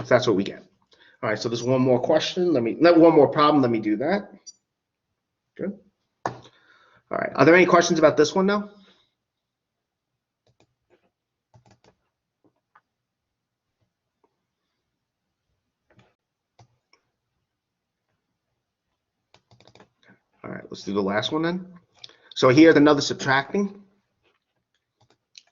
that's what we get. All right, so there's one more question. One more problem. Let me do that. Good. All right, are there any questions about this one now? All right, let's do the last one then. So here's another subtracting.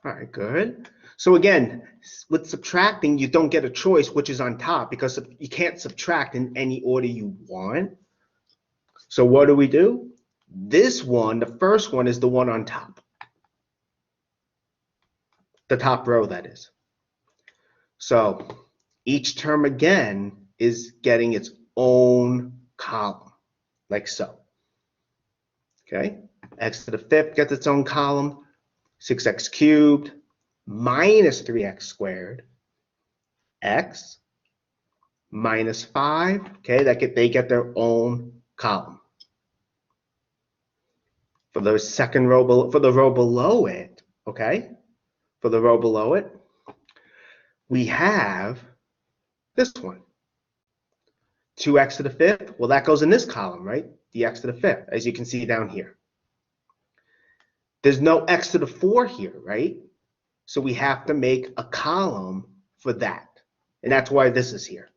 All right, good. So again, with subtracting, you don't get a choice which is on top because you can't subtract in any order you want. So what do? This one, the first one, is the one on top. The top row, that is. So each term again is getting its own column, like so. Okay, x to the fifth gets its own column, 6x cubed minus 3x squared, x minus 5, okay, they get their own column. For the second row, for the row below it, okay, for the row below it, we have this one, 2x to the fifth. Well, that goes in this column, right? The x to the fifth, as you can see down here. There's no x to the 4 here, right? So we have to make a column for that. And that's why this is here.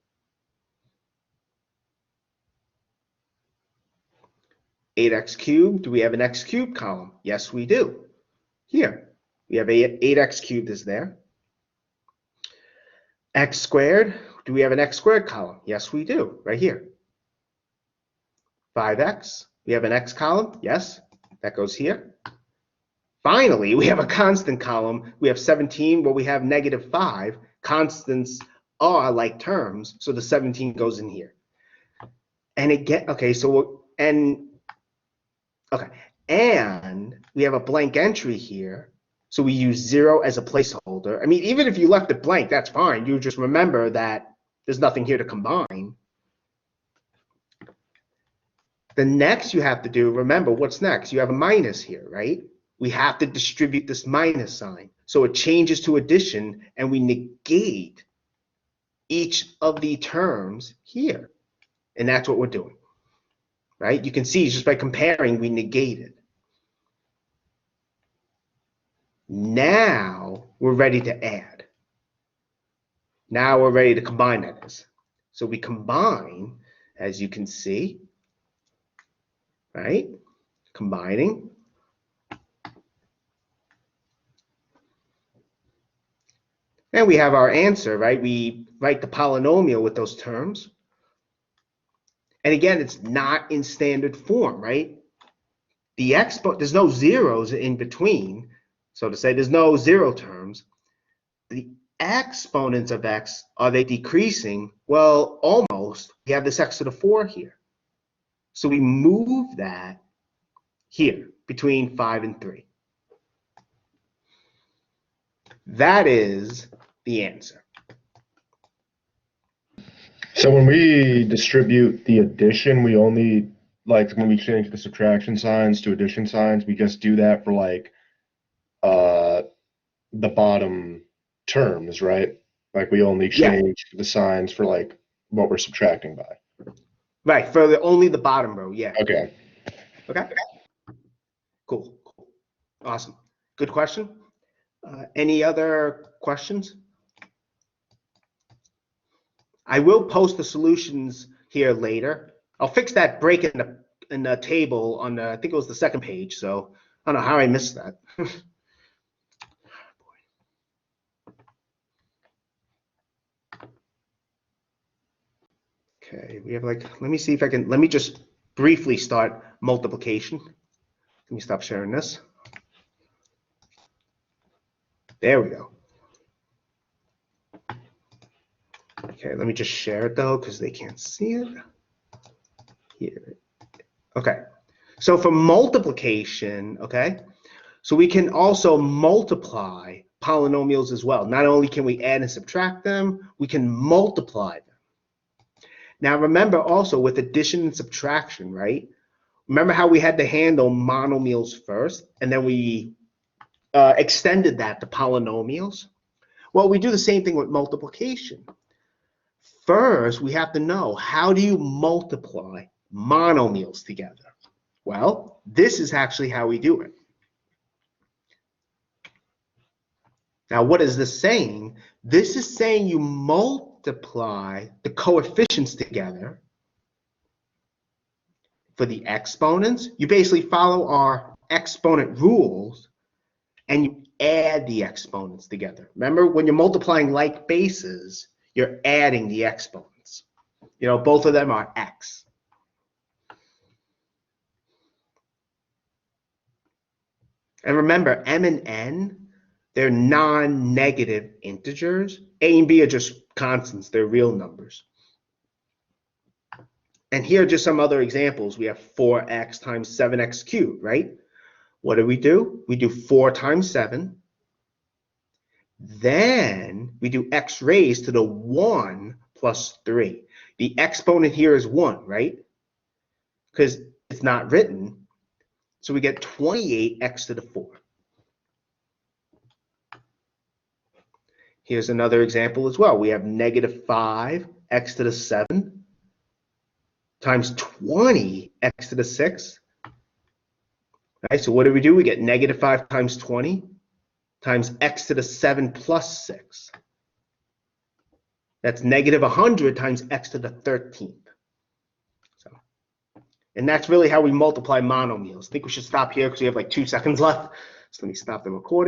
(8x cubed), do we have an x cubed column? Yes, we do. Here, we have 8x cubed is there. X squared, do we have an x squared column? Yes, we do, right here. 5x, we have an x column? Yes, that goes here. Finally, we have a constant column. We have 17, well, we have -5. Constants are like terms, so the 17 goes in here. And again, okay, so, and we have a blank entry here, so we use 0 as a placeholder. I mean, even if you left it blank, that's fine. You just remember that there's nothing here to combine. The next you have to do, remember, what's next? You have a minus here, right? We have to distribute this minus sign. So it changes to addition, and we negate each of the terms here. And that's what we're doing, right? You can see just by comparing, we negate it. Now we're ready to add. Now we're ready to combine, that is. So we combine, as you can see, right? Combining. And we have our answer, right? We write the polynomial with those terms. And again, it's not in standard form, right? The there's no zeros in between, so to say, there's no 0 terms. The exponents of x, are they decreasing? Well, almost. We have this x to the 4 here. So we move that here between 5 and 3. That is the answer. So when we distribute the addition, we only, like when we change the subtraction signs to addition signs, we just do that for like the bottom terms, right? Like we only change the signs for like what we're subtracting by. Right, for only the bottom row, yeah. Okay. Okay. Cool. Awesome. Good question. Any other questions? I will post the solutions here later. I'll fix that break in the table on the, I think it was the second page. So I don't know how I missed that. Okay, we have like, let me see if I can, let me just briefly start multiplication. Let me stop sharing this. There we go. Okay, let me just share it though, because they can't see it. Here. Okay, so for multiplication, okay, so we can also multiply polynomials as well. Not only can we add and subtract them, we can multiply them. Now remember also with addition and subtraction, right? Remember how we had to handle monomials first, and then we extended that to polynomials? Well, we do the same thing with multiplication. First, we have to know, how do you multiply monomials together? Well, this is actually how we do it. Now, what is this saying? This is saying you multiply the coefficients together. For the exponents, you basically follow our exponent rules and you add the exponents together. Remember, when you're multiplying like bases, you're adding the exponents. You know, both of them are x. And remember, m and n, they're non-negative integers. A and b are just constants, they're real numbers. And here are just some other examples. We have 4x times 7x cubed, right? What do? We do 4 times 7. Then we do x raised to the 1 plus 3. The exponent here is 1, right? Because it's not written. So we get 28x to the 4. Here's another example as well. We have negative 5x to the 7 times 20x to the 6. Right, so what do? We get negative 5 times 20 times x to the 7 plus 6. That's negative 100 times x to the 13th. So, and that's really how we multiply monomials. I think we should stop here because we have like 2 seconds left. So let me stop the recording.